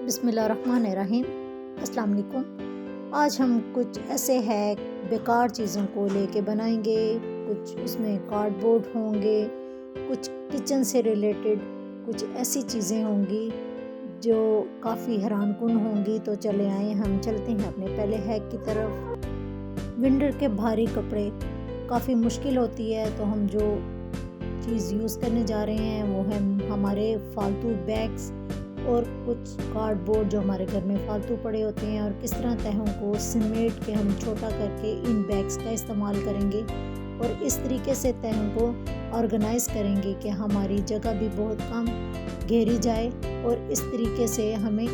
बिस्मिल्लाहिर्रहमानिर्रहीम। अस्सलाम वालेकुम। आज हम कुछ ऐसे हैक बेकार चीज़ों को लेके बनाएंगे। कुछ उसमें कार्डबोर्ड होंगे, कुछ किचन से रिलेटेड कुछ ऐसी चीज़ें होंगी जो काफ़ी हैरानकुन होंगी। तो चले आए, हम चलते हैं अपने पहले हैक की तरफ। विंटर के भारी कपड़े काफ़ी मुश्किल होती है, तो हम जो चीज़ यूज़ करने जा रहे हैं वो है हमारे फालतू बैग्स और कुछ कार्डबोर्ड जो हमारे घर में फालतू पड़े होते हैं, और किस तरह तहों को समेट के हम छोटा करके इन बैग्स का इस्तेमाल करेंगे और इस तरीके से तहों को ऑर्गेनाइज़ करेंगे कि हमारी जगह भी बहुत कम घेरी जाए और इस तरीके से हमें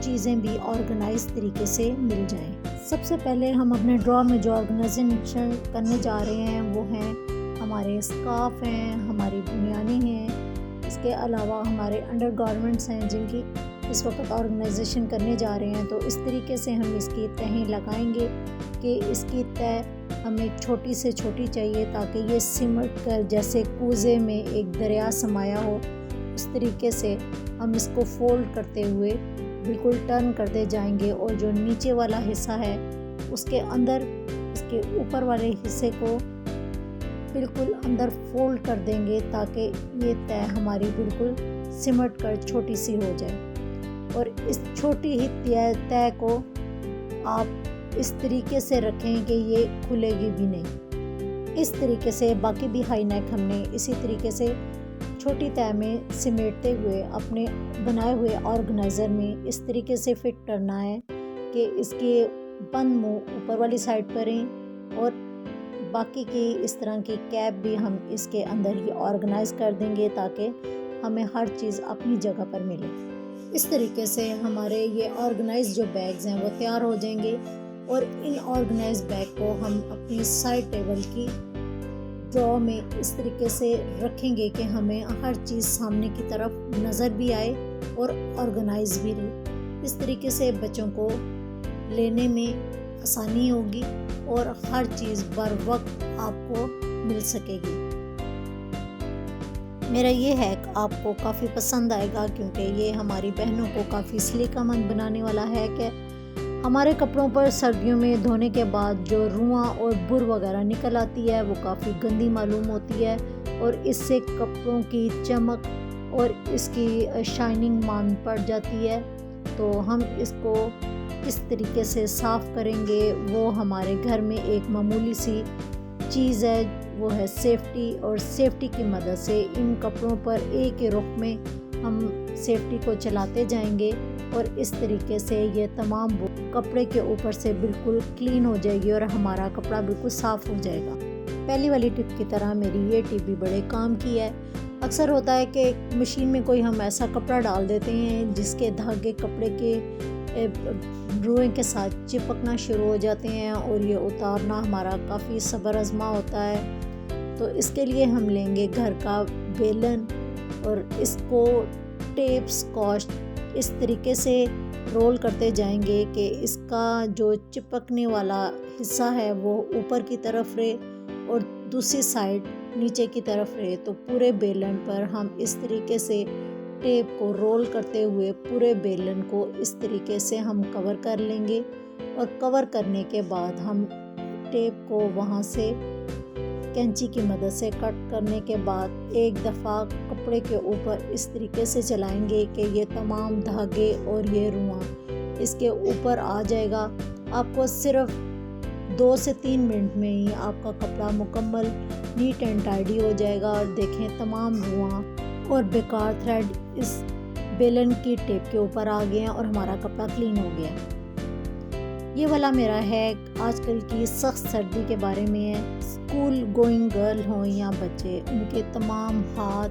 चीज़ें भी ऑर्गेनाइज तरीके से मिल जाएं। सबसे पहले हम अपने ड्रॉर में जो ऑर्गेनाइजेशन करने जा रहे हैं वो हैं हमारे स्कार्फ हैं, हमारी बुनियानी हैं, इसके अलावा हमारे अंडरगारमेंट्स हैं जिनकी इस वक्त ऑर्गेनाइजेशन करने जा रहे हैं। तो इस तरीके से हम इसकी तहें लगाएंगे कि इसकी तह हमें छोटी से छोटी चाहिए ताकि ये सिमट कर जैसे कूज़े में एक दरिया समाया हो, उस तरीके से हम इसको फोल्ड करते हुए बिल्कुल टर्न करते जाएंगे। और जो नीचे वाला हिस्सा है उसके अंदर इसके ऊपर वाले हिस्से को बिल्कुल अंदर फोल्ड कर देंगे ताकि ये तह हमारी बिल्कुल सिमट कर छोटी सी हो जाए। और इस छोटी ही तह को आप इस तरीके से रखें कि ये खुलेगी भी नहीं। इस तरीके से बाकी भी हाई नेक हमने इसी तरीके से छोटी तह में सिमेटते हुए अपने बनाए हुए ऑर्गेनाइज़र में इस तरीके से फिट करना है कि इसके बंद मुंह ऊपर वाली साइड करें और बाकी की इस तरह की कैप भी हम इसके अंदर ही ऑर्गेनाइज कर देंगे ताकि हमें हर चीज़ अपनी जगह पर मिले। इस तरीके से हमारे ये ऑर्गेनाइज जो बैग्स हैं वो तैयार हो जाएंगे। और इन ऑर्गेनाइज बैग को हम अपनी साइड टेबल की ड्रॉ में इस तरीके से रखेंगे कि हमें हर चीज़ सामने की तरफ नज़र भी आए और ऑर्गेनाइज भी रहे। इस तरीके से बच्चों को लेने में आसानी होगी और हर चीज़ बर वक्त आपको मिल सकेगी। मेरा ये हैक आपको काफ़ी पसंद आएगा क्योंकि ये हमारी बहनों को काफ़ी सलीकामंद बनाने वाला हैक है। हमारे कपड़ों पर सर्दियों में धोने के बाद जो रुआं और बुर वगैरह निकल आती है वो काफ़ी गंदी मालूम होती है और इससे कपड़ों की चमक और इसकी शाइनिंग मान पड़ जाती है। तो हम इसको किस तरीके से साफ़ करेंगे वो हमारे घर में एक मामूली सी चीज़ है, वो है सेफ्टी। और सेफ्टी की मदद से इन कपड़ों पर एक ही रुख में हम सेफ्टी को चलाते जाएंगे और इस तरीके से ये तमाम कपड़े के ऊपर से बिल्कुल क्लीन हो जाएगी और हमारा कपड़ा बिल्कुल साफ़ हो जाएगा। पहली वाली टिप की तरह मेरी ये टिप भी बड़े काम की है। अक्सर होता है कि मशीन में कोई हम ऐसा कपड़ा डाल देते हैं जिसके धागे कपड़े के रुएं के साथ चिपकना शुरू हो जाते हैं और ये उतारना हमारा काफ़ी सब्र आज़मा होता है। तो इसके लिए हम लेंगे घर का बेलन और इसको टेप स्कॉच इस तरीके से रोल करते जाएंगे कि इसका जो चिपकने वाला हिस्सा है वो ऊपर की तरफ रहे और दूसरी साइड नीचे की तरफ रहे। तो पूरे बेलन पर हम इस तरीके से टेप को रोल करते हुए पूरे बेलन को इस तरीके से हम कवर कर लेंगे। और कवर करने के बाद हम टेप को वहाँ से कैंची की मदद से कट करने के बाद एक दफ़ा कपड़े के ऊपर इस तरीके से चलाएंगे कि ये तमाम धागे और ये रुआं इसके ऊपर आ जाएगा। आपको सिर्फ 2 से 3 मिनट में ही आपका कपड़ा मुकम्मल नीट एंड टाइडी हो जाएगा। और देखें तमाम रुआं और बेकार थ्रेड इस बेलन की टेप के ऊपर आ गए हैं और हमारा कपड़ा क्लीन हो गया। ये वाला मेरा हैक आजकल की सख्त सर्दी के बारे में है। स्कूल गोइंग गर्ल हो या बच्चे, उनके तमाम हाथ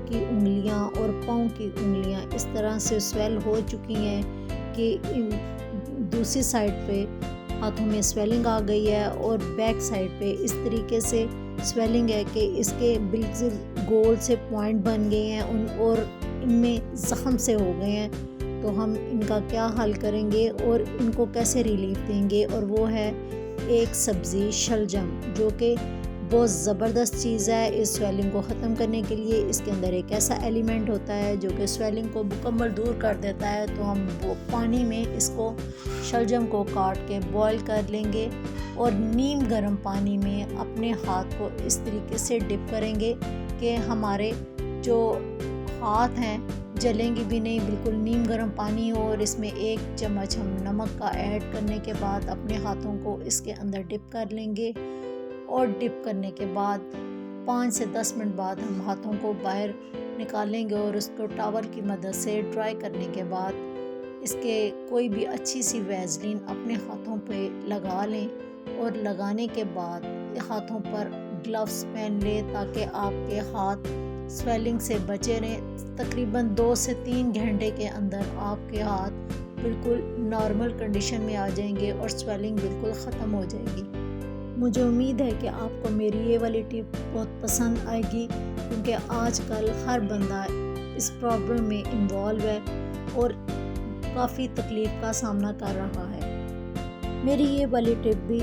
की उंगलियां और पाँव की उंगलियां इस तरह से स्वेल हो चुकी हैं कि दूसरी साइड पे हाथों में स्वेलिंग आ गई है और बैक साइड पे इस तरीके से स्वेलिंग है कि इसके बिल्कुल गोल से पॉइंट बन गए हैं और इनमें ज़ख्म से हो गए हैं। तो हम इनका क्या हल करेंगे और इनको कैसे रिलीफ देंगे, और वो है एक सब्ज़ी शलजम जो कि बहुत ज़बरदस्त चीज़ है इस स्वेलिंग को ख़त्म करने के लिए। इसके अंदर एक ऐसा एलिमेंट होता है जो कि स्वेलिंग को मुकम्मल दूर कर देता है। तो हम वो पानी में इसको शलजम को काट के बॉईल कर लेंगे और नीम गर्म पानी में अपने हाथ को इस तरीके से डिप करेंगे कि हमारे जो हाथ हैं जलेंगे भी नहीं, बिल्कुल नीम गर्म पानी हो। और इसमें 1 चम्मच हम नमक का ऐड करने के बाद अपने हाथों को इसके अंदर डिप कर लेंगे और डिप करने के बाद 5 से 10 मिनट बाद हम हाथों को बाहर निकालेंगे और उसको टॉवल की मदद से ड्राई करने के बाद इसके कोई भी अच्छी सी वैसलीन अपने हाथों पे लगा लें और लगाने के बाद हाथों पर ग्लव्स पहन लें ताकि आपके हाथ स्वेलिंग से बचे रहें। तकरीबन 2 से 3 घंटे के अंदर आपके हाथ बिल्कुल नॉर्मल कंडीशन में आ जाएंगे और स्वेलिंग बिल्कुल ख़त्म हो जाएगी। मुझे उम्मीद है कि आपको मेरी ये वाली टिप बहुत पसंद आएगी क्योंकि आजकल हर बंदा इस प्रॉब्लम में इन्वॉल्व है और काफ़ी तकलीफ़ का सामना कर रहा है। मेरी ये वाली टिप भी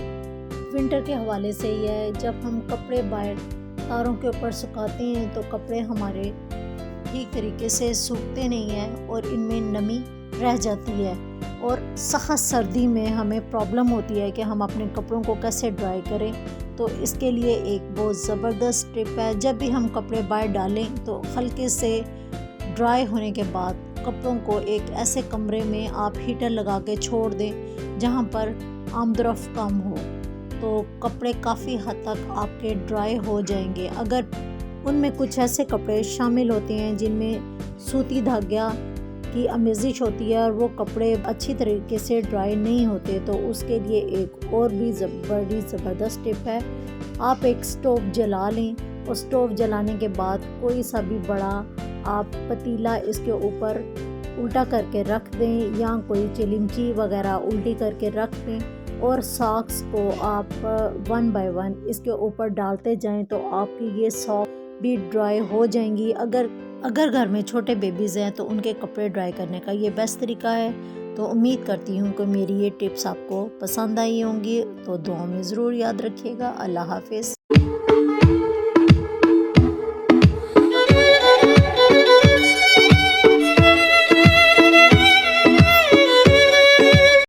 विंटर के हवाले से ही है। जब हम कपड़े बाहर तारों के ऊपर सुखाते हैं तो कपड़े हमारे ठीक तरीके से सूखते नहीं हैं और इनमें नमी रह जाती है और सख्त सर्दी में हमें प्रॉब्लम होती है कि हम अपने कपड़ों को कैसे ड्राई करें। तो इसके लिए एक बहुत ज़बरदस्त टिप है। जब भी हम कपड़े बाहर डालें तो हल्के से ड्राई होने के बाद कपड़ों को एक ऐसे कमरे में आप हीटर लगा के छोड़ दें जहाँ पर आमदरफ़ कम हो, तो कपड़े काफ़ी हद तक आपके ड्राई हो जाएंगे। अगर उनमें कुछ ऐसे कपड़े शामिल होते हैं जिनमें सूती धागा की आमेज़िश होती है और वो कपड़े अच्छी तरीके से ड्राई नहीं होते, तो उसके लिए एक और भी बड़ी ज़बरदस्त टिप है। आप एक स्टोव जला लें और स्टोव जलाने के बाद कोई सा भी बड़ा आप पतीला इसके ऊपर उल्टा करके रख दें या कोई चिलिमची वगैरह उल्टी करके रख दें और सॉक्स को आप 1 बाय 1 इसके ऊपर डालते जाएं तो आपकी ये सॉक्स भी ड्राई हो जाएंगी। अगर घर में छोटे बेबीज़ हैं तो उनके कपड़े ड्राई करने का ये बेस्ट तरीका है। तो उम्मीद करती हूँ कि मेरी ये टिप्स आपको पसंद आई होंगी, तो दुआ में ज़रूर याद रखिएगा। अल्लाह हाफ़िज़।